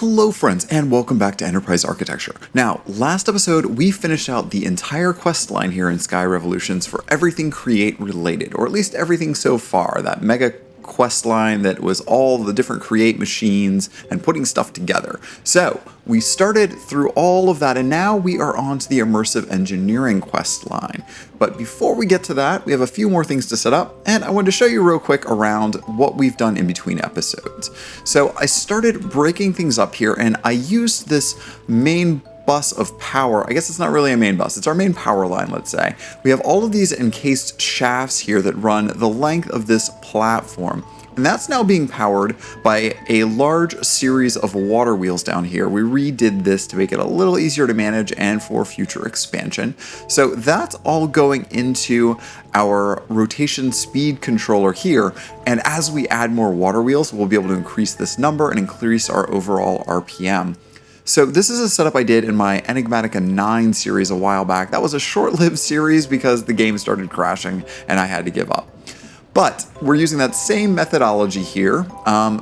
Hello friends, and welcome back to Enterprise Architecture. Now, last episode we finished out the entire quest line here in Sky Revolutions for everything Create related, or at least everything so far, that mega quest line that was all the different Create machines and putting stuff together. So, we started through all of that, and now we are on to the Immersive Engineering quest line. But before we get to that, we have a few more things to set up, and I wanted to show you real quick around what we've done in between episodes. So I started breaking things up here, and I used this main bus of power. I guess it's not really a main bus, it's our main power line, let's say. We have all of these encased shafts here that run the length of this platform. And that's now being powered by a large series of water wheels down here. We redid this to make it a little easier to manage and for future expansion. So that's all going into our rotation speed controller here. And as we add more water wheels, we'll be able to increase this number and increase our overall RPM. So this is a setup I did in my Enigmatica 9 series a while back. That was a short-lived series because the game started crashing and I had to give up. But we're using that same methodology here.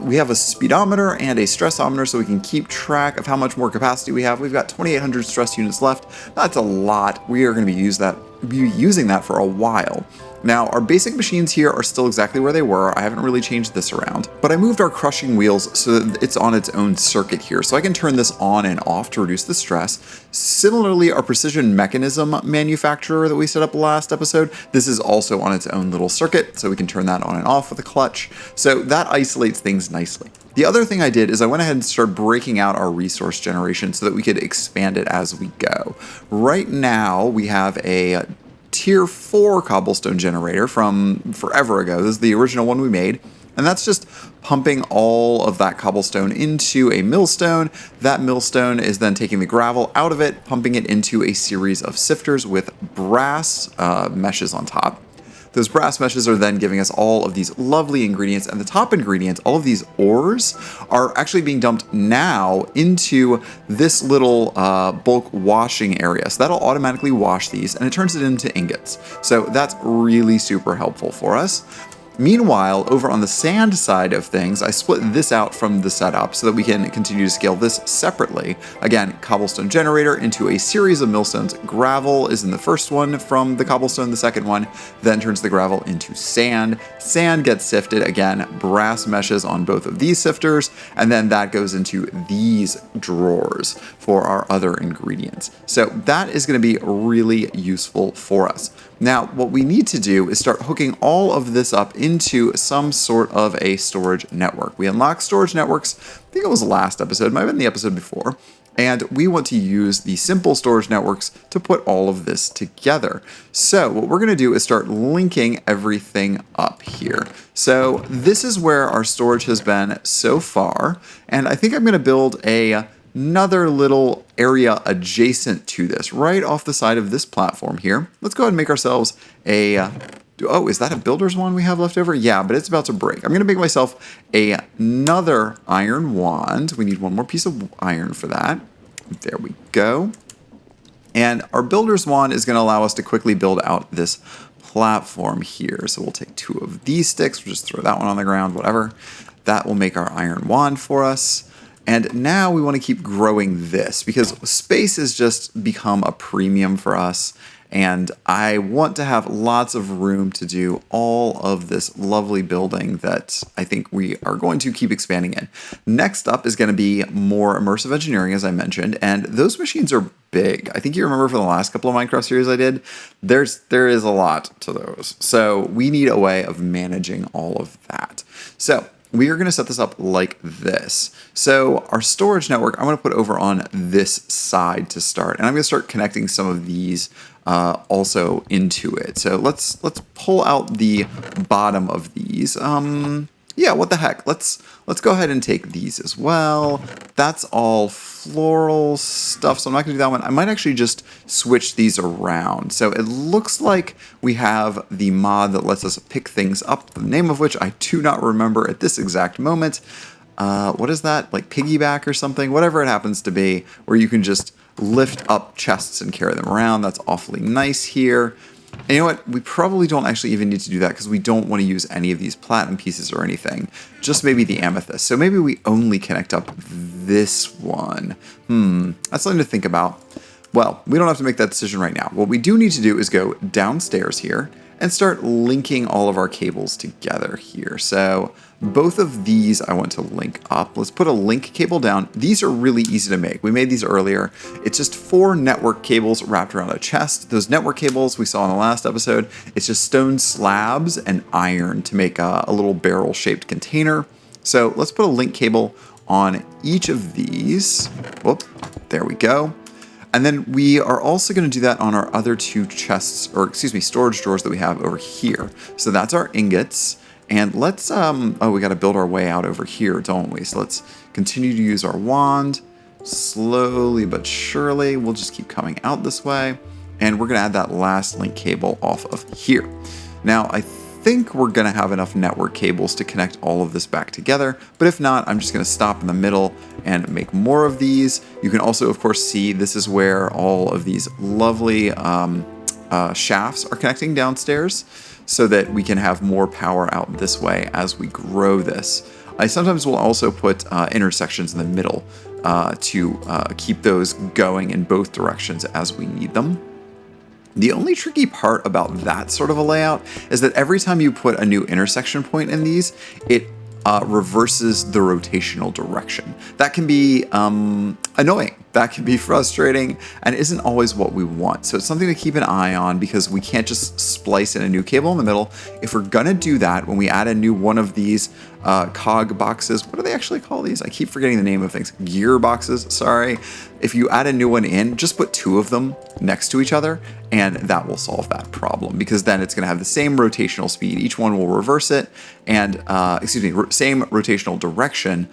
We have a speedometer and a stressometer so we can keep track of how much more capacity we have. We've got 2,800 stress units left. That's a lot. We are going to be using that for a while. Now, our basic machines here are still exactly where they were. I haven't really changed this around, but I moved our crushing wheels so that it's on its own circuit here. So I can turn this on and off to reduce the stress. Similarly, our precision mechanism manufacturer that we set up last episode, this is also on its own little circuit, so we can turn that on and off with a clutch. So that isolates things nicely. The other thing I did is I went ahead and started breaking out our resource generation so that we could expand it as we go. Right now, we have a Tier 4 cobblestone generator from forever ago. This is the original one we made. And that's just pumping all of that cobblestone into a millstone. That millstone is then taking the gravel out of it, pumping it into a series of sifters with brass meshes on top. Those brass meshes are then giving us all of these lovely ingredients, and the top ingredients, all of these ores, are actually being dumped now into this little bulk washing area. So that'll automatically wash these, and it turns it into ingots. So that's really super helpful for us. Meanwhile, over on the sand side of things, I split this out from the setup so that we can continue to scale this separately. Again, cobblestone generator into a series of millstones. Gravel is in the first one from the cobblestone, the second one then turns the gravel into sand. Sand gets sifted, again, brass meshes on both of these sifters, and then that goes into these drawers for our other ingredients. So that is going to be really useful for us. Now, what we need to do is start hooking all of this up into some sort of a storage network. We unlocked storage networks, I think it was the last episode, might have been the episode before, and we want to use the simple storage networks to put all of this together. So what we're going to do is start linking everything up here. So this is where our storage has been so far, and I think I'm going to build another little area adjacent to this, right off the side of this platform here. Let's go ahead and make ourselves a... Oh, is that a builder's wand we have left over? Yeah, but it's about to break. I'm going to make myself another iron wand. We need one more piece of iron for that. There we go. And our builder's wand is going to allow us to quickly build out this platform here. So we'll take 2 of these sticks. We'll just throw that one on the ground, whatever. That will make our iron wand for us. And now we want to keep growing this because space has just become a premium for us. And I want to have lots of room to do all of this lovely building that I think we are going to keep expanding in. Next up is going to be more immersive engineering, as I mentioned, and those machines are big. I think you remember from the last couple of Minecraft series I did, there is a lot to those. So we need a way of managing all of that. So we are going to set this up like this. So our storage network, I'm going to put over on this side to start, and I'm going to start connecting some of these also into it. So let's pull out the bottom of these. Yeah, what the heck? Let's go ahead and take these as well. That's all floral stuff, so I'm not going to do that one. I might actually just switch these around. So it looks like we have the mod that lets us pick things up, the name of which I do not remember at this exact moment. What is that? Like piggyback or something? Whatever it happens to be, where you can just lift up chests and carry them around. That's awfully nice here. And you know what? We probably don't actually even need to do that because we don't want to use any of these platinum pieces or anything. Just maybe the amethyst. So maybe we only connect up this one? That's something to think about. Well, we don't have to make that decision right now. What we do need to do is go downstairs here and start linking all of our cables together here. So both of these I want to link up. Let's put a link cable down. These are really easy to make. We made these earlier. It's just 4 network cables wrapped around a chest. Those network cables we saw in the last episode, it's just stone slabs and iron to make a little barrel-shaped container. So let's put a link cable on each of these. Whoop, there we go. And then we are also going to do that on our other 2 chests, or excuse me, storage drawers that we have over here. So that's our ingots. And let's, we got to build our way out over here, don't we? So let's continue to use our wand. Slowly but surely, we'll just keep coming out this way. And we're going to add that last link cable off of here. Now, I think we're going to have enough network cables to connect all of this back together, but if not, I'm just going to stop in the middle and make more of these. You can also, of course, see this is where all of these lovely shafts are connecting downstairs so that we can have more power out this way as we grow this. I sometimes will also put intersections in the middle to keep those going in both directions as we need them. The only tricky part about that sort of a layout is that every time you put a new intersection point in these, it reverses the rotational direction. That can be annoying. That can be frustrating and isn't always what we want. So it's something to keep an eye on because we can't just splice in a new cable in the middle. If we're gonna do that, when we add a new one of these cog boxes, what do they actually call these? I keep forgetting the name of things. Gear boxes, sorry. If you add a new one in, just put 2 of them next to each other and that will solve that problem because then it's gonna have the same rotational speed. Each one will reverse it and, same rotational direction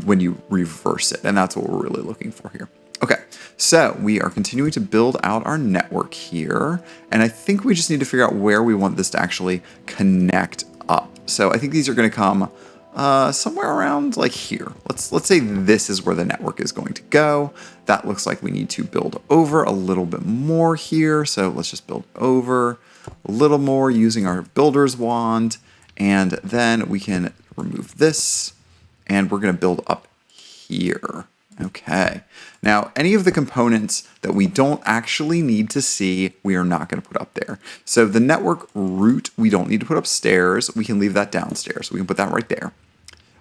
when you reverse it. And that's what we're really looking for here. Okay, so we are continuing to build out our network here. And I think we just need to figure out where we want this to actually connect up. So I think these are going to come somewhere around like here. Let's say this is where the network is going to go. That looks like we need to build over a little bit more here. So let's just build over a little more using our builder's wand. And then we can remove this and we're going to build up here. Okay. Now, any of the components that we don't actually need to see, we are not going to put up there. So the network route, we don't need to put upstairs. We can leave that downstairs. We can put that right there.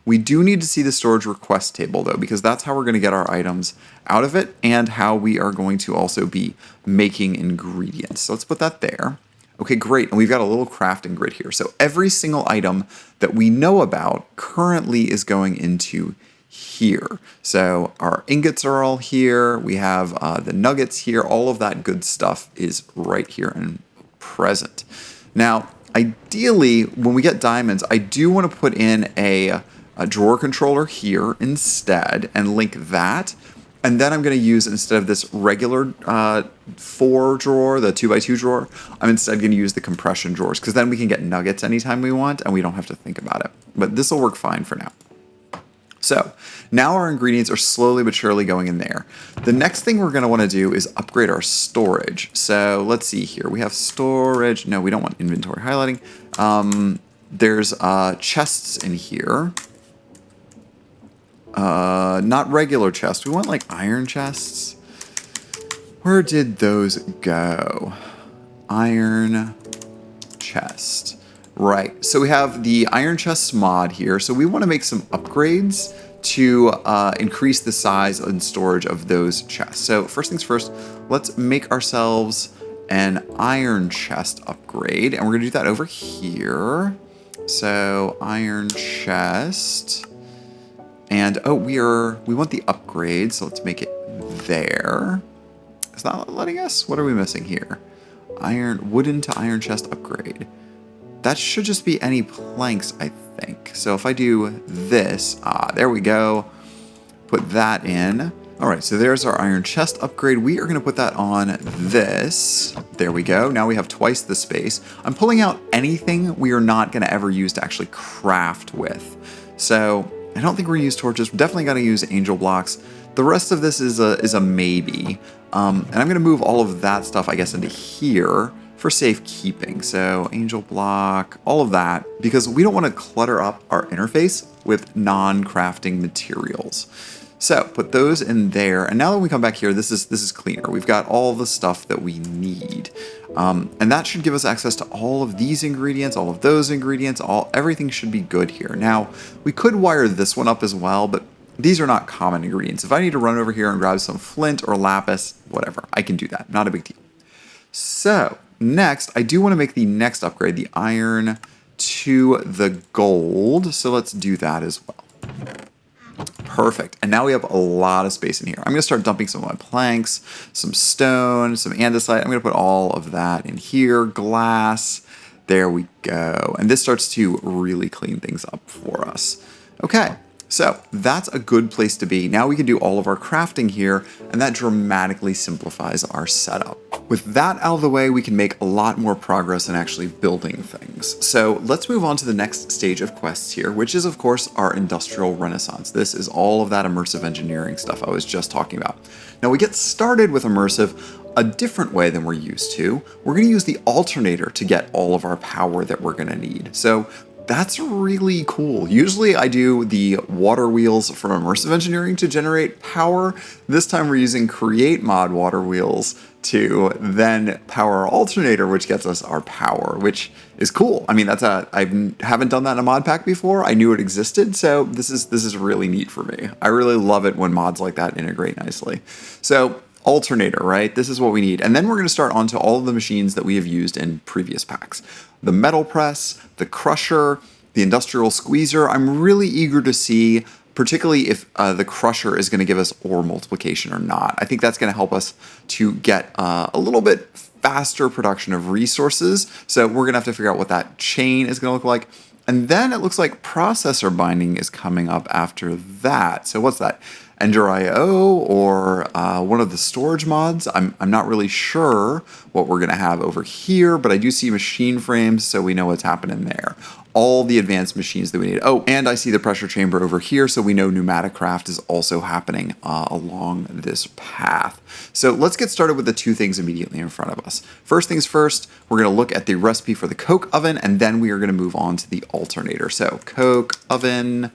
We do need to see the storage request table, though, because that's how we're going to get our items out of it and how we are going to also be making ingredients. So let's put that there. Okay, great. And we've got a little crafting grid here. So every single item that we know about currently is going into here. So our ingots are all here. We have the nuggets here. All of that good stuff is right here and present. Now, ideally, when we get diamonds, I do want to put in a drawer controller here instead and link that. And then I'm going to use, instead of this regular 4 drawer, the 2x2 drawer, I'm instead going to use the compression drawers because then we can get nuggets anytime we want and we don't have to think about it. But this will work fine for now. So now our ingredients are slowly but surely going in there. The next thing we're going to want to do is upgrade our storage. So let's see here. We have storage. No, we don't want inventory highlighting. There's chests in here. Not regular chests. We want like iron chests. Where did those go? Iron chest. Right, so we have the iron chests mod here. So we want to make some upgrades to increase the size and storage of those chests. So first things first, let's make ourselves an iron chest upgrade. And we're going to do that over here. So iron chest. And oh, we want the upgrade. So let's make it there. It's not letting us. What are we missing here? Wooden to iron chest upgrade. That should just be any planks, I think. So if I do this, there we go. Put that in. All right, so there's our iron chest upgrade. We are going to put that on this. There we go. Now we have twice the space. I'm pulling out anything we are not going to ever use to actually craft with. So I don't think we're going to use torches. We're definitely going to use angel blocks. The rest of this is a maybe. And I'm going to move all of that stuff, I guess, into here for safekeeping. So angel block, all of that, because we don't want to clutter up our interface with non-crafting materials. So put those in there, and now that we come back here, this is cleaner. We've got all the stuff that we need, and that should give us access to all of these ingredients, all of those ingredients. Everything should be good here. Now we could wire this one up as well, but these are not common ingredients. If I need to run over here and grab some flint or lapis, whatever, I can do that. Not a big deal. So next, I do want to make the next upgrade, the iron to the gold. So let's do that as well. Perfect. And now we have a lot of space in here. I'm going to start dumping some of my planks, some stone, some andesite. I'm going to put all of that in here. Glass. There we go. And this starts to really clean things up for us. Okay. So that's a good place to be. Now we can do all of our crafting here, and that dramatically simplifies our setup. With that out of the way, we can make a lot more progress in actually building things. So let's move on to the next stage of quests here, which is of course our industrial renaissance. This is all of that immersive engineering stuff I was just talking about. Now we get started with immersive a different way than we're used to. We're going to use the alternator to get all of our power that we're going to need. So that's really cool. Usually I do the water wheels from Immersive Engineering to generate power. This time we're using Create Mod water wheels to then power our alternator, which gets us our power, which is cool. I mean, I haven't done that in a mod pack before. I knew it existed, so this is really neat for me. I really love it when mods like that integrate nicely. So alternator, right? This is what we need. And then we're going to start onto all of the machines that we have used in previous packs. The metal press, the crusher, the industrial squeezer. I'm really eager to see, particularly if the crusher is going to give us ore multiplication or not. I think that's going to help us to get a little bit faster production of resources. So we're going to have to figure out what that chain is going to look like. And then it looks like processor binding is coming up after that. So what's that? Ender.io or one of the storage mods. I'm not really sure what we're going to have over here, but I do see machine frames, so we know what's happening there. All the advanced machines that we need. Oh, and I see the pressure chamber over here, so we know pneumatic craft is also happening along this path. So let's get started with the two things immediately in front of us. First things first, we're going to look at the recipe for the coke oven, and then we are going to move on to the alternator. So coke oven.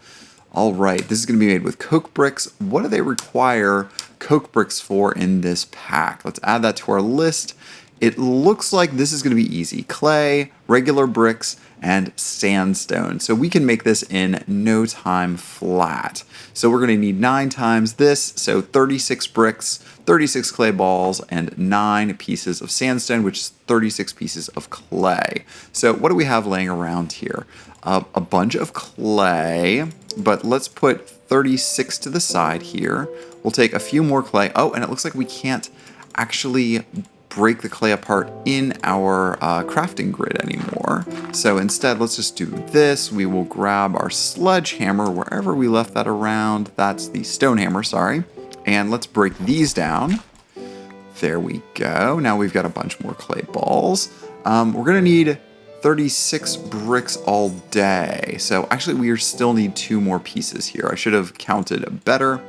All right, this is going to be made with coke bricks. What do they require coke bricks for in this pack? Let's add that to our list. It looks like this is going to be easy. Clay, regular bricks, and sandstone. So we can make this in no time flat. So we're going to need 9 times this, so 36 bricks, 36 clay balls, and 9 pieces of sandstone, which is 36 pieces of clay. So what do we have laying around here? A bunch of clay, but let's put 36 to the side here. We'll take a few more clay. Oh, and it looks like we can't actually break the clay apart in our crafting grid anymore. So instead, let's just do this. We will grab our sledgehammer wherever we left that around. That's the stone hammer, sorry. And let's break these down. There we go. Now we've got a bunch more clay balls. We're gonna need 36 bricks all day. So actually we still need 2 more pieces here. I should have counted better.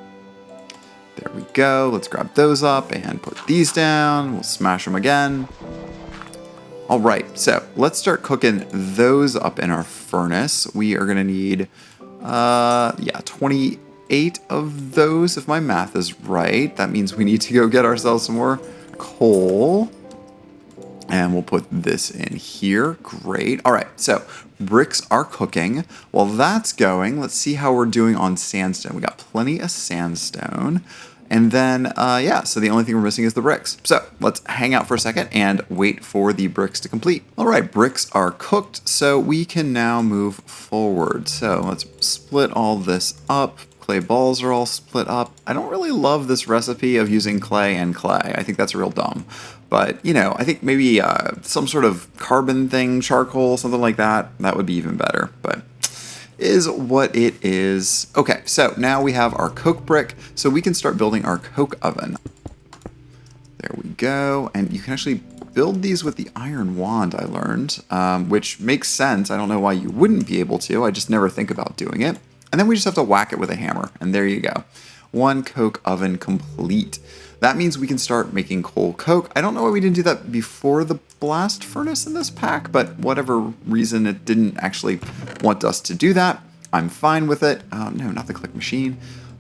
There we go. Let's grab those up and put these down. We'll smash them again. All right, so let's start cooking those up in our furnace. We are gonna need, 28 of those if my math is right. That means we need to go get ourselves some more coal. And we'll put this in here. Great. All right, so bricks are cooking. While that's going, let's see how we're doing on sandstone. We got plenty of sandstone. And then, so the only thing we're missing is the bricks. So let's hang out for a second and wait for the bricks to complete. All right, bricks are cooked, so we can now move forward. So let's split all this up. Clay balls are all split up. I don't really love this recipe of using clay and clay. I think that's real dumb. But, I think maybe some sort of carbon thing, charcoal, something like that, that would be even better. But is what it is. Okay, so now we have our coke brick, so we can start building our coke oven. There we go. And you can actually build these with the iron wand, I learned, which makes sense. I don't know why you wouldn't be able to. I just never think about doing it. And then we just have to whack it with a hammer, and there you go. 1 coke oven complete. That means we can start making coal coke. I don't know why we didn't do that before the blast furnace in this pack, but whatever reason it didn't actually want us to do that. I'm fine with it. No, not the click machine.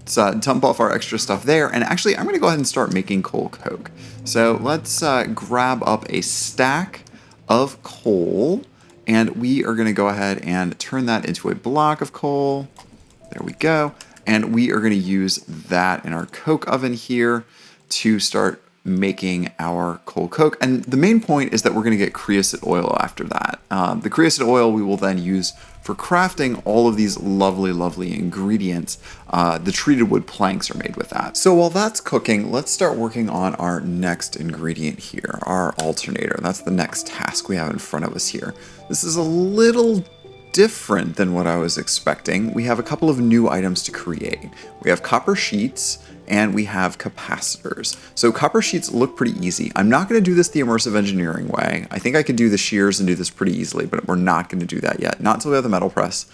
Let's dump off our extra stuff there. And actually, I'm going to go ahead and start making coal coke. So let's grab up a stack of coal. And we are going to go ahead and turn that into a block of coal. There we go. And we are going to use that in our coke oven here to start making our coal coke. And the main point is that we're going to get creosote oil after that. The creosote oil we will then use for crafting all of these lovely, lovely ingredients. The treated wood planks are made with that. So while that's cooking, let's start working on our next ingredient here, our alternator. That's the next task we have in front of us here. This is a little different than what I was expecting. We have a couple of new items to create. We have copper sheets and we have capacitors. So copper sheets look pretty easy. I'm not going to do this the immersive engineering way. I think I could do the shears and do this pretty easily, but we're not going to do that yet. Not until we have the metal press.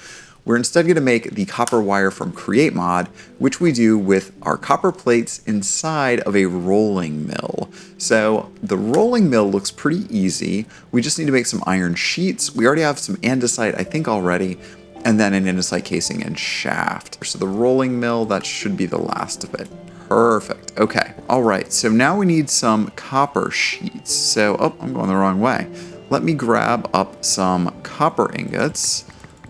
We're instead going to make the copper wire from Create Mod, which we do with our copper plates inside of a rolling mill. So the rolling mill looks pretty easy. We just need to make some iron sheets. We already have some andesite, I think already, and then an andesite casing and shaft. So the rolling mill, that should be the last of it. Perfect. Okay. All right. So now we need some copper sheets. So, oh, I'm going the wrong way. Let me grab up some copper ingots.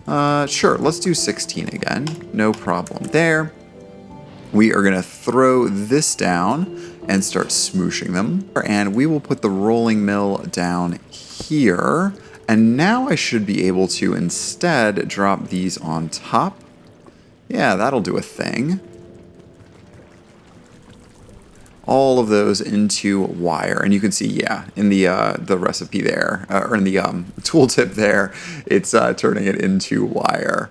Sure, let's do 16 again. No problem there. We are going to throw this down and start smooshing them. And we will put the rolling mill down here. And now I should be able to instead drop these on top. Yeah, that'll do a thing. All of those into wire, and you can see, yeah, in the recipe there, or in the tooltip there, it's turning it into wire.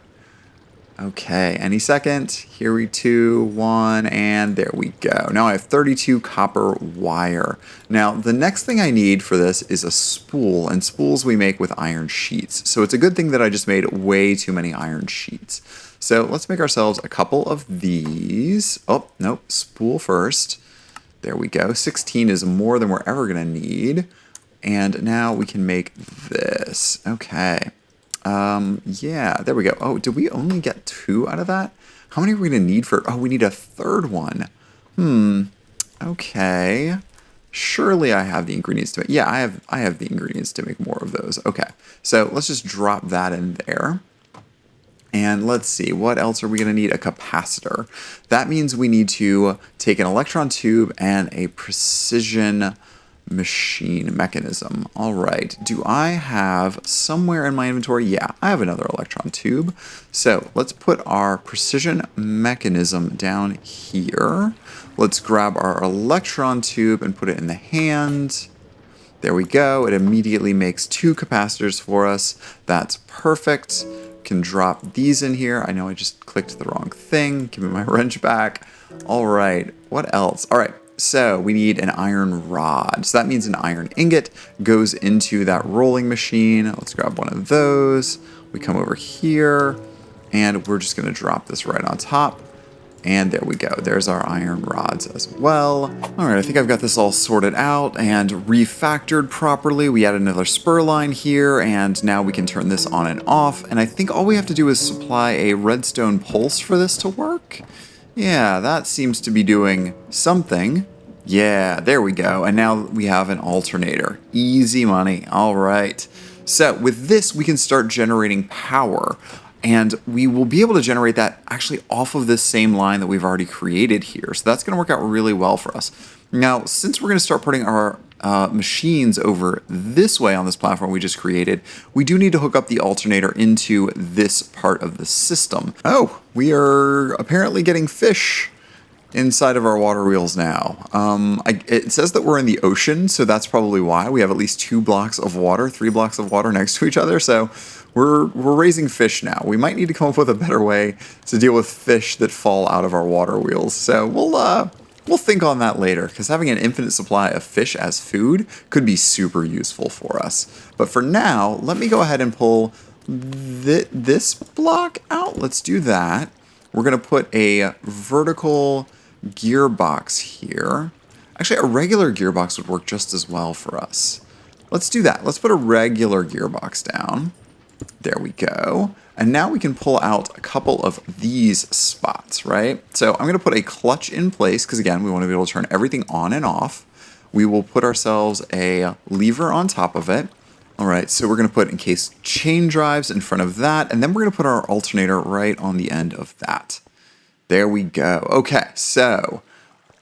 Okay, any second. Here we 2, 1, and there we go. Now I have 32 copper wire. Now the next thing I need for this is a spool, and spools we make with iron sheets. So it's a good thing that I just made way too many iron sheets. So let's make ourselves a couple of these. Oh, nope, spool first. There we go. 16 is more than we're ever going to need. And now we can make this. Okay. Yeah, there we go. Oh, did we only get 2 out of that? How many are we going to need for... Oh, we need a third one. Okay. Surely I have the ingredients to make... Yeah, I have the ingredients to make more of those. Okay. So let's just drop that in there. And let's see, what else are we going to need? A capacitor. That means we need to take an electron tube and a precision machine mechanism. All right, do I have somewhere in my inventory? Yeah, I have another electron tube. So let's put our precision mechanism down here. Let's grab our electron tube and put it in the hand. There we go. It immediately makes 2 capacitors for us. That's perfect. Can drop these in here. I know I just clicked the wrong thing. Give me my wrench back. All right, what else? All right, so we need an iron rod. So that means an iron ingot goes into that rolling machine. Let's grab one of those. We come over here and we're just gonna drop this right on top. And there we go. There's our iron rods as well. All right, I think I've got this all sorted out and refactored properly. We add another spur line here, and now we can turn this on and off. And I think all we have to do is supply a redstone pulse for this to work. Yeah, that seems to be doing something. Yeah, there we go. And now we have an alternator. Easy money. All right. So with this, we can start generating power. And we will be able to generate that actually off of this same line that we've already created here. So that's going to work out really well for us. Now, since we're going to start putting our machines over this way on this platform we just created, we do need to hook up the alternator into this part of the system. Oh, we are apparently getting fish inside of our water wheels now. It says that we're in the ocean, so that's probably why. We have at least 2 blocks of water, 3 blocks of water next to each other, so we're raising fish now. We might need to come up with a better way to deal with fish that fall out of our water wheels. So we'll think on that later, because having an infinite supply of fish as food could be super useful for us. But for now, let me go ahead and pull this block out. Let's do that. We're going to put a vertical gearbox here. Actually, a regular gearbox would work just as well for us. Let's do that. Let's put a regular gearbox down. There we go. And now we can pull out a couple of these spots, right? So I'm going to put a clutch in place because, again, we want to be able to turn everything on and off. We will put ourselves a lever on top of it. All right, so we're going to put encased chain drives in front of that, and then we're going to put our alternator right on the end of that. There we go. Okay, so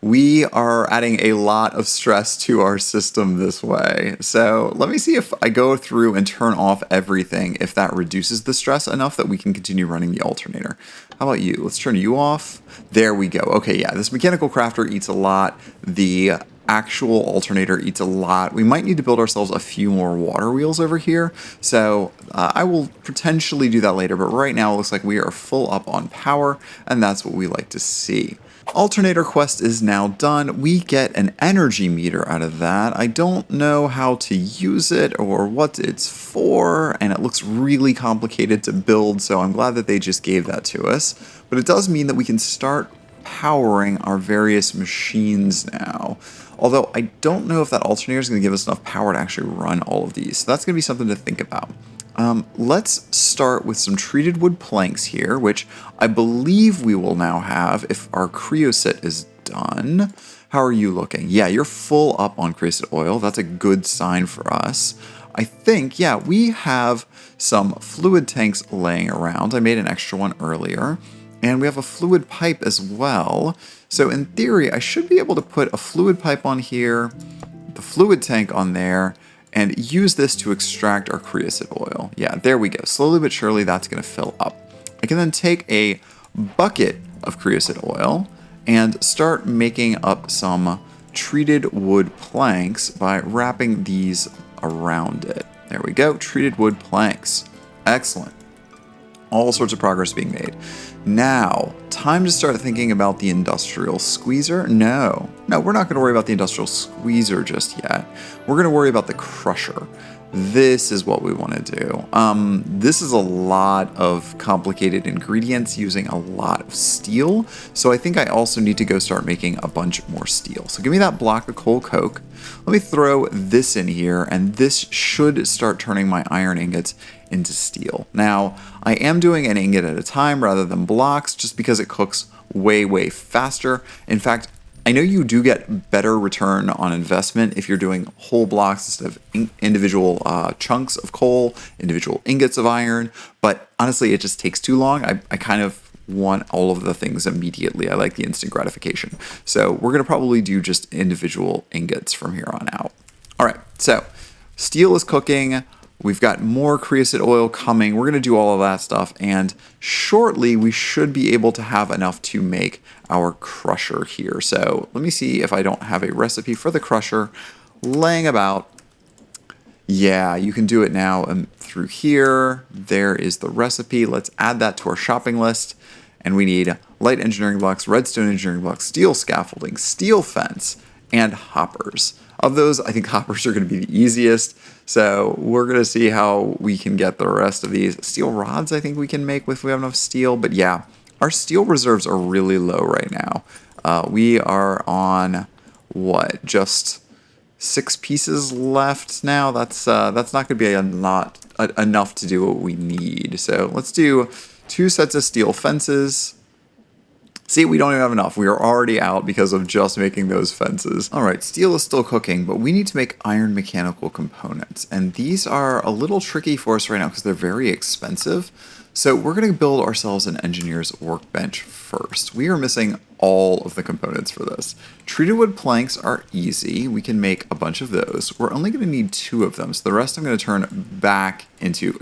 we are adding a lot of stress to our system this way. So let me see if I go through and turn off everything, if that reduces the stress enough that we can continue running the alternator. How about you? Let's turn you off. There we go. Okay, yeah, this mechanical crafter eats a lot. The actual alternator eats a lot. We might need to build ourselves a few more water wheels over here. So I will potentially do that later, but right now it looks like we are full up on power, and that's what we like to see. Alternator quest is now done. We get an energy meter out of that. I don't know how to use it or what it's for, and it looks really complicated to build, so I'm glad that they just gave that to us. But it does mean that we can start powering our various machines now. Although I don't know if that alternator is going to give us enough power to actually run all of these. So that's going to be something to think about. Let's start with some treated wood planks here, which I believe we will now have if our creosote is done. How are you looking? Yeah, you're full up on creosote oil. That's a good sign for us. I think, yeah, we have some fluid tanks laying around. I made an extra one earlier. And we have a fluid pipe as well. So in theory, I should be able to put a fluid pipe on here, the fluid tank on there, and use this to extract our creosote oil. Yeah, there we go. Slowly but surely, that's going to fill up. I can then take a bucket of creosote oil and start making up some treated wood planks by wrapping these around it. There we go, treated wood planks. Excellent. All sorts of progress being made. Now, time to start thinking about the industrial squeezer. No, we're not going to worry about the industrial squeezer just yet. We're going to worry about the crusher. This is what we want to do. This is a lot of complicated ingredients using a lot of steel. So I think I also need to go start making a bunch more steel. So give me that block of coal coke. Let me throw this in here, and this should start turning my iron ingots into steel. Now, I am doing an ingot at a time rather than blocks just because it cooks way faster. In fact, I know you do get better return on investment if you're doing whole blocks instead of individual chunks of coal, individual ingots of iron, but honestly, it just takes too long. I kind of want all of the things immediately. I like the instant gratification. So we're going to probably do just individual ingots from here on out. All right, so steel is cooking. We've got more creosote oil coming. We're going to do all of that stuff. And shortly, we should be able to have enough to make our crusher here. So let me see if I don't have a recipe for the crusher laying about. Yeah, you can do it now through here. There is the recipe. Let's add that to our shopping list. And we need light engineering blocks, redstone engineering blocks, steel scaffolding, steel fence, and hoppers. Of those, I think hoppers are going to be the easiest. So we're going to see how we can get the rest of these. Steel rods, I think we can make if we have enough steel. But yeah, our steel reserves are really low right now. We are on, what, just 6 pieces left now? That's not going to be enough to do what we need. So let's do 2 sets of steel fences. See, we don't even have enough. We are already out because of just making those fences. All right, steel is still cooking, but we need to make iron mechanical components. And these are a little tricky for us right now because they're very expensive. So we're going to build ourselves an engineer's workbench first. We are missing all of the components for this. Treated wood planks are easy. We can make a bunch of those. We're only going to need 2 of them. So the rest I'm going to turn back into,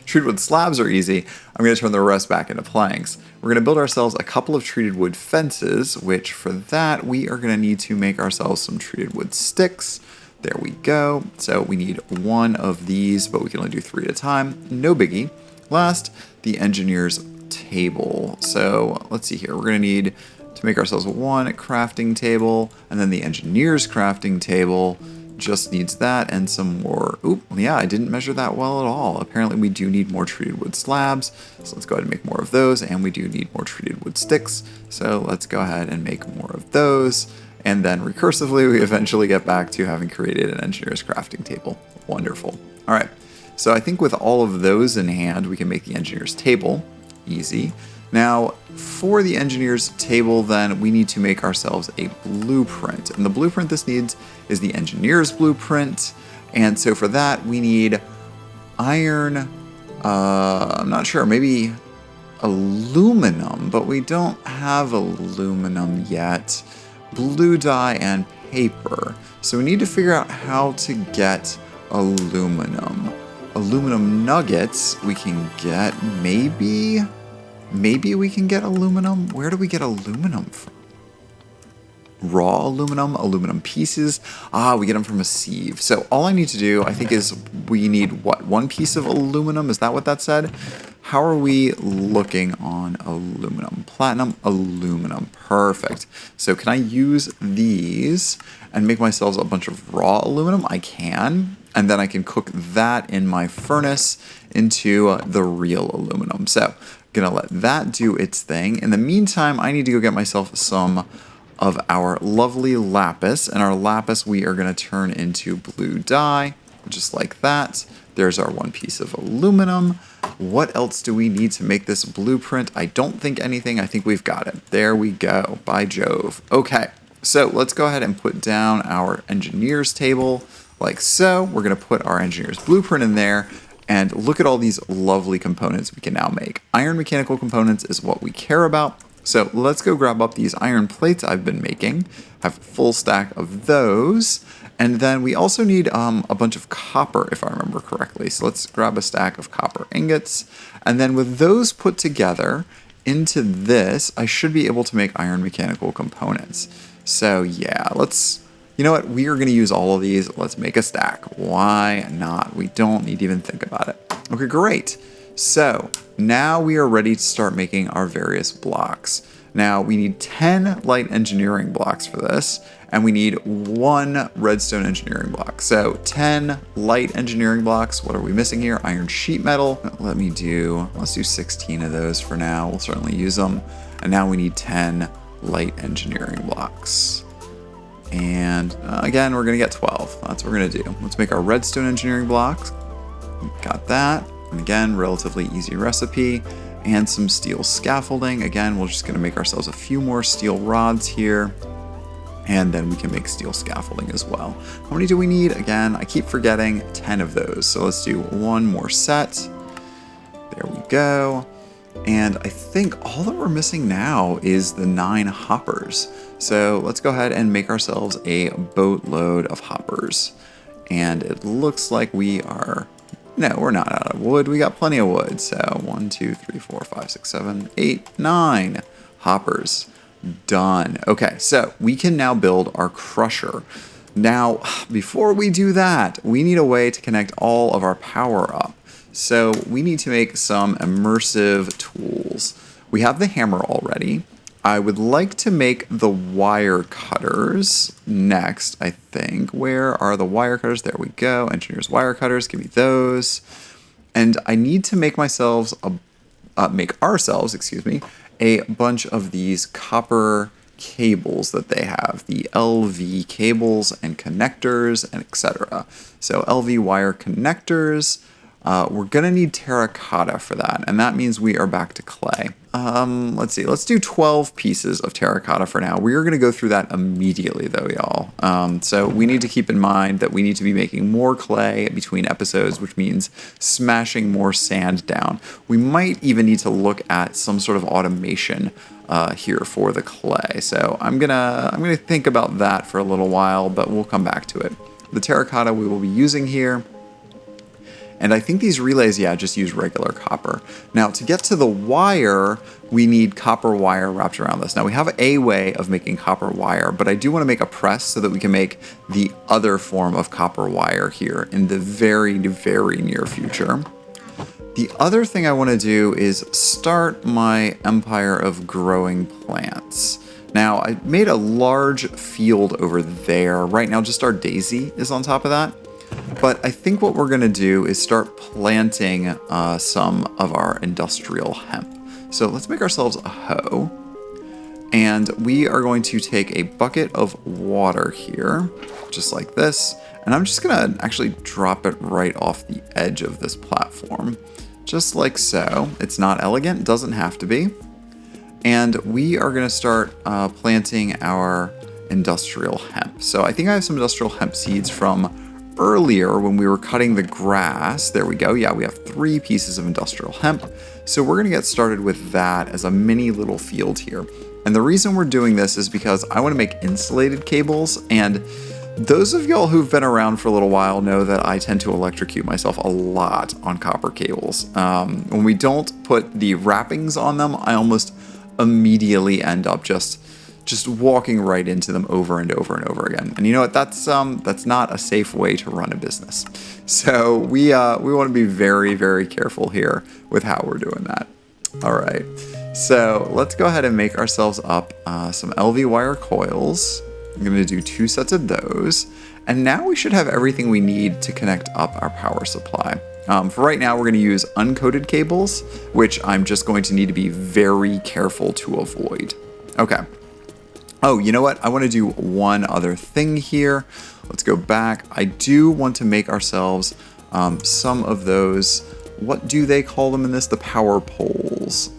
treated wood slabs are easy. I'm going to turn the rest back into planks. We're going to build ourselves a couple of treated wood fences, which for that we are going to need to make ourselves some treated wood sticks. There we go. So we need 1 of these, but we can only do 3 at a time. No biggie. Last, the engineer's table. So let's see here. We're going to need to make ourselves 1 crafting table, and then the engineer's crafting table just needs that and some more. Oop, yeah, I didn't measure that well at all. Apparently we do need more treated wood slabs, so let's go ahead and make more of those, and we do need more treated wood sticks, so let's go ahead and make more of those, and then recursively we eventually get back to having created an engineer's crafting table. Wonderful. All right. So I think with all of those in hand, we can make the engineer's table. Easy. Now, for the engineer's table, then, we need to make ourselves a blueprint. And the blueprint this needs is the engineer's blueprint. And so for that, we need iron, I'm not sure, maybe aluminum, but we don't have aluminum yet. Blue dye and paper. So we need to figure out how to get aluminum. Aluminum nuggets we can get, maybe we can get aluminum. Where do we get aluminum from? Raw aluminum, aluminum pieces. We get them from a sieve. So all I need to do, I think, is we need, what, 1 piece of aluminum? Is that what that said? How are we looking on aluminum? Platinum, aluminum. Perfect. So can I use these and make myself a bunch of raw aluminum? I can. And then I can cook that in my furnace into the real aluminum. So gonna let that do its thing. In the meantime, I need to go get myself some of our lovely lapis, and our lapis we are going to turn into blue dye, just like that. There's our 1 piece of aluminum. What else do we need to make this blueprint? I don't think anything. I think we've got it. There we go. By Jove. Okay, so let's go ahead and put down our engineer's table like so. We're going to put our engineer's blueprint in there, and look at all these lovely components we can now make. Iron mechanical components is what we care about. So let's go grab up these iron plates I've been making. I have a full stack of those. And then we also need a bunch of copper, if I remember correctly. So let's grab a stack of copper ingots. And then with those put together into this, I should be able to make iron mechanical components. So yeah, you know what? We are going to use all of these. Let's make a stack. Why not? We don't need to even think about it. Okay, great. So now we are ready to start making our various blocks. Now we need 10 light engineering blocks for this, and we need 1 redstone engineering block. So 10 light engineering blocks. What are we missing here? Iron sheet metal. Let's do 16 of those for now. We'll certainly use them. And now we need 10 light engineering blocks. And again, we're gonna get 12. That's what we're gonna do. Let's make our redstone engineering blocks. Got that. And again, relatively easy recipe. And some steel scaffolding. Again, we're just going to make ourselves a few more steel rods here. And then we can make steel scaffolding as well. How many do we need? Again, I keep forgetting 10 of those. So let's do 1 more set. There we go. And I think all that we're missing now is the 9 hoppers. So let's go ahead and make ourselves a boatload of hoppers. And it looks like we are... No, we're not out of wood. We got plenty of wood. So 1, 2, 3, 4, 5, 6, 7, 8, 9 hoppers. Done. Okay, so we can now build our crusher. Now, before we do that, we need a way to connect all of our power up. So we need to make some immersive tools. We have the hammer already. I would like to make the wire cutters next, I think. Where are the wire cutters? There we go. Engineer's wire cutters. Give me those. And I need to make ourselves a bunch of these copper cables that they have. The LV cables and connectors and etc. So LV wire connectors. We're gonna need terracotta for that, and that means we are back to clay. Let's see, let's do 12 pieces of terracotta for now. We are gonna go through that immediately though, y'all. So we need to keep in mind that we need to be making more clay between episodes, which means smashing more sand down. We might even need to look at some sort of automation here for the clay. So I'm gonna think about that for a little while, but we'll come back to it. The terracotta we will be using here. And I think these relays, yeah, just use regular copper. Now, to get to the wire, we need copper wire wrapped around this. Now, we have a way of making copper wire, but I do want to make a press so that we can make the other form of copper wire here in the very, very near future. The other thing I want to do is start my empire of growing plants. Now, I made a large field over there. Right now, just our daisy is on top of that. But I think what we're going to do is start planting some of our industrial hemp. So let's make ourselves a hoe. And we are going to take a bucket of water here, just like this. And And I'm just gonna actually drop it right off the edge of this platform, just like so. It's not elegant, doesn't have to be. And we are gonna start planting our industrial hemp. So I think I have some industrial hemp seeds from earlier when we were cutting the grass. There we go. Yeah, we have 3 pieces of industrial hemp. So we're gonna get started with that as a mini little field here. And the reason we're doing this is because I wanna make insulated cables, and those of y'all who've been around for a little while know that I tend to electrocute myself a lot on copper cables. When we don't put the wrappings on them, I almost immediately end up just walking right into them over and over and over again. And you know what? That's not a safe way to run a business. So we want to be very, very careful here with how we're doing that. All right. So let's go ahead and make ourselves up some LV wire coils. I'm going to do 2 sets of those. And now we should have everything we need to connect up our power supply. For right now, we're going to use uncoated cables, which I'm just going to need to be very careful to avoid. Okay. Oh, you know what? I want to do one other thing here. Let's go back. I do want to make ourselves some of those, what do they call them in this? The power poles.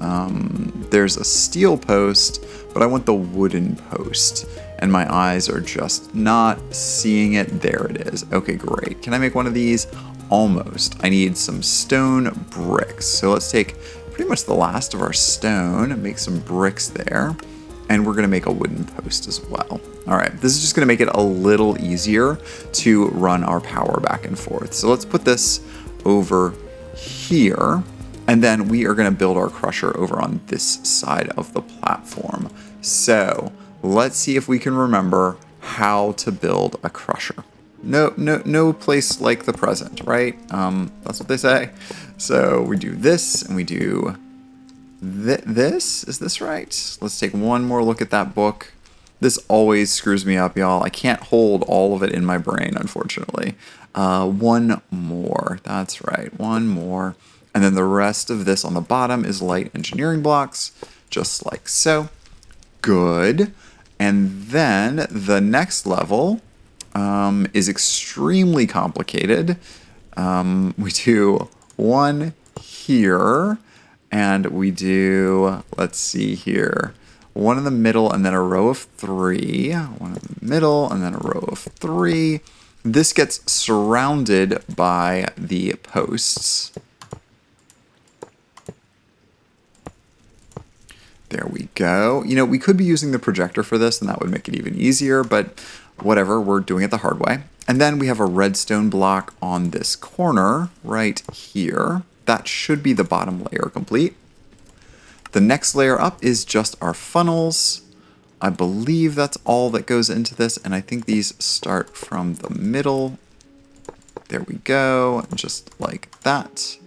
There's a steel post, but I want the wooden post. And my eyes are just not seeing it. There it is. Okay, great. Can I make one of these? Almost. I need some stone bricks. So let's take pretty much the last of our stone and make some bricks there. And we're going to make a wooden post as well. All right, this is just going to make it a little easier to run our power back and forth. So let's put this over here, and then we are going to build our crusher over on this side of the platform. So let's see if we can remember how to build a crusher. No place like the present, right? That's what they say. So we do this, and we do this. Is this right? Let's take one more look at that book. This always screws me up, y'all. I can't hold all of it in my brain, unfortunately. One more. That's right. One more. And then the rest of this on the bottom is light engineering blocks, just like so. Good. And then the next level is extremely complicated. We do one here, and we do, let's see here, one in the middle and then a row of 3. One in the middle and then a row of 3. This gets surrounded by the posts. There we go. You know, we could be using the projector for this, and that would make it even easier, but whatever, we're doing it the hard way. And then we have a redstone block on this corner right here. That should be the bottom layer complete. The next layer up is just our funnels. I believe that's all that goes into this, and I think these start from the middle. There we go, just like that.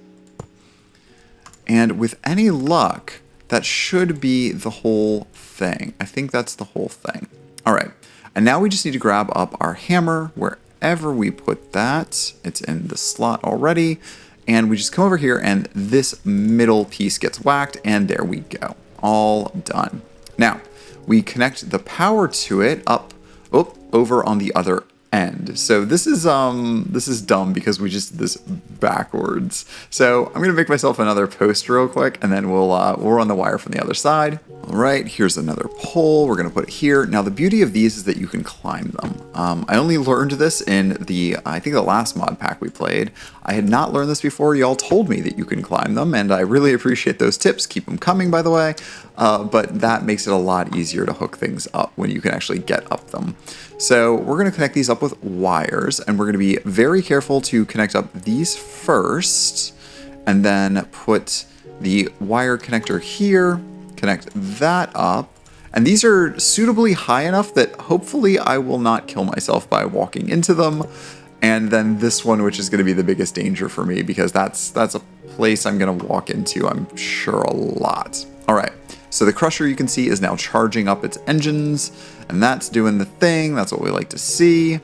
And with any luck, that should be the whole thing. I think that's the whole thing. All right, and now we just need to grab up our hammer wherever we put that. It's in the slot already. And we just come over here and this middle piece gets whacked, and there we go. All done. Now, we connect the power to it up over on the other end. So this is dumb because we just did this backwards. So I'm gonna make myself another post real quick, and then we'll run the wire from the other side. All right, here's another pole. We're gonna put it here. Now the beauty of these is that you can climb them. I only learned this in I think the last mod pack we played. I had not learned this before. Y'all told me that you can climb them, and I really appreciate those tips. Keep them coming, by the way. But that makes it a lot easier to hook things up when you can actually get up them. So we're going to connect these up with wires, and we're going to be very careful to connect up these first, and then put the wire connector here, connect that up. And these are suitably high enough that hopefully I will not kill myself by walking into them. And then this one, which is going to be the biggest danger for me, because that's a place I'm going to walk into, I'm sure, a lot. All right. So the crusher, you can see, is now charging up its engines, and that's doing the thing. That's what we like to see.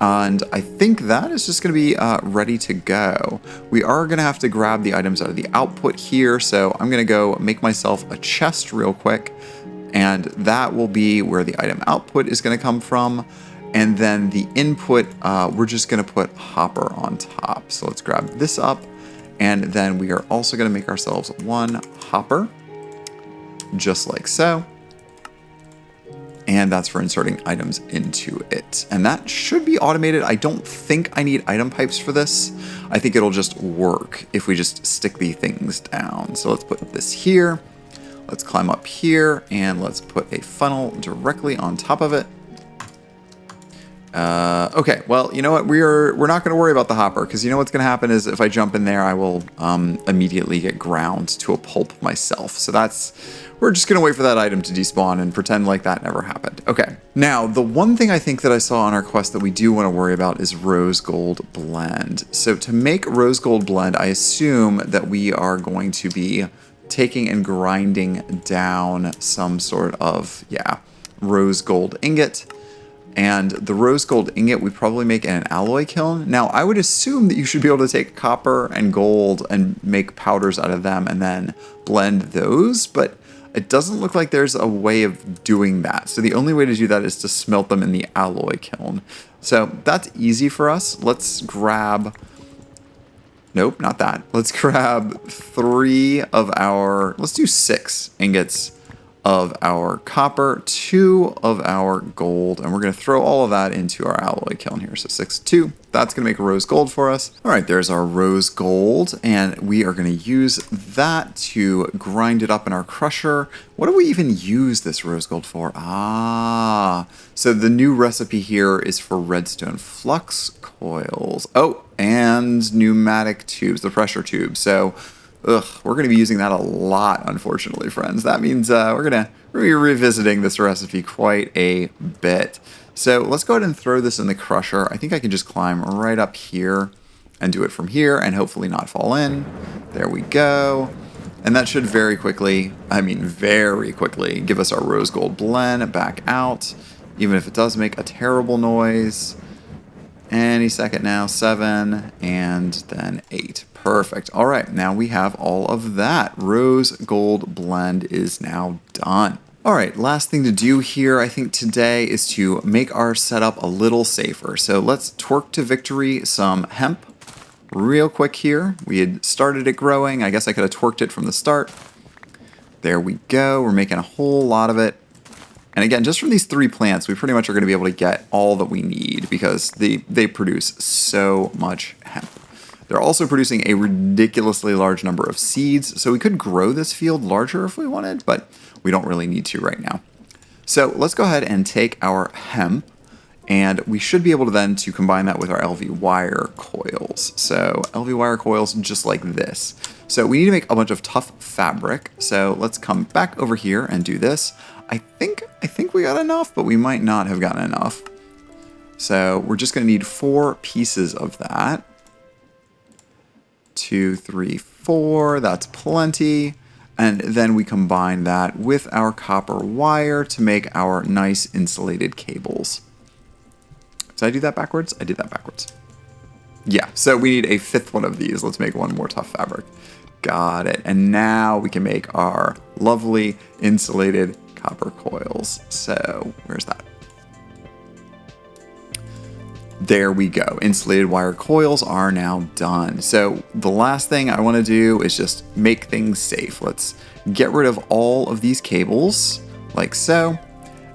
And I think that is just going to be ready to go. We are going to have to grab the items out of the output here. So I'm going to go make myself a chest real quick, and that will be where the item output is going to come from. And then the input, we're just going to put hopper on top. So let's grab this up. And then we are also going to make ourselves one hopper, just like so. And that's for inserting items into it. And that should be automated. I don't think I need item pipes for this. I think it'll just work if we just stick the things down. So let's put this here. Let's climb up here and let's put a funnel directly on top of it. Okay, well, you know what? We're not going to worry about the hopper, because you know what's going to happen is if I jump in there, I will immediately get ground to a pulp myself. So we're just going to wait for that item to despawn and pretend like that never happened. Okay, now the one thing I think that I saw on our quest that we do want to worry about is rose gold blend. So to make rose gold blend, I assume that we are going to be taking and grinding down some sort of, rose gold ingot. And the rose gold ingot we probably make in an alloy kiln. Now, I would assume that you should be able to take copper and gold and make powders out of them and then blend those, but it doesn't look like there's a way of doing that. So the only way to do that is to smelt them in the alloy kiln. So that's easy for us. Let's grab... Nope, not that. Let's grab let's do 6 ingots of our copper, 2 of our gold, and we're going to throw all of that into our alloy kiln here. So 6, 2, that's going to make rose gold for us. All right, there's our rose gold, and we are going to use that to grind it up in our crusher. What do we even use this rose gold for? So the new recipe here is for redstone flux coils. Oh, and pneumatic tubes, the pressure tube. So we're going to be using that a lot, unfortunately, friends. That means we're going to be revisiting this recipe quite a bit. So let's go ahead and throw this in the crusher. I think I can just climb right up here and do it from here and hopefully not fall in. There we go. And that should very quickly give us our rose gold blend back out, even if it does make a terrible noise. Any second now, 7 and then 8. Perfect. All right, now we have all of that. Rose gold blend is now done. All right, last thing to do here, I think today, is to make our setup a little safer. So let's torque to victory some hemp real quick here. We had started it growing. I guess I could have torqued it from the start. There we go. We're making a whole lot of it. And again, just from these 3 plants, we pretty much are going to be able to get all that we need because they produce so much hemp. They're also producing a ridiculously large number of seeds, so we could grow this field larger if we wanted, but we don't really need to right now. So let's go ahead and take our hemp, and we should be able to then to combine that with our LV wire coils. So LV wire coils just like this. So we need to make a bunch of tough fabric. So let's come back over here and do this. I think we got enough, but we might not have gotten enough. So we're just going to need 4 pieces of that. 2, 3, 4, that's plenty. And then we combine that with our copper wire to make our nice insulated cables. Did I do that backwards? I did that backwards. Yeah, so we need a 5th one of these. Let's make one more tough fabric. Got it. And now we can make our lovely insulated copper coils. So where's that? There we go. Insulated wire coils are now done. So the last thing I want to do is just make things safe. Let's get rid of all of these cables like so.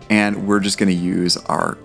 And we're just going to use our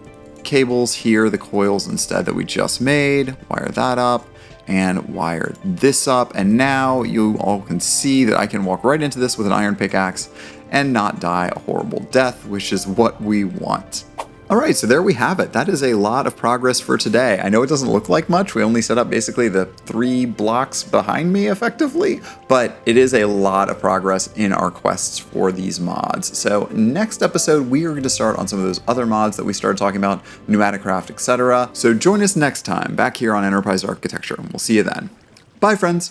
cables here, the coils instead that we just made. Wire that up and wire this up. And now you all can see that I can walk right into this with an iron pickaxe and not die a horrible death, which is what we want. All right, so there we have it. That is a lot of progress for today. I know it doesn't look like much. We only set up basically the 3 blocks behind me effectively, but it is a lot of progress in our quests for these mods. So next episode, we are going to start on some of those other mods that we started talking about, pneumatic craft, etc. So join us next time back here on Enterprise Architecture, and we'll see you then. Bye, friends.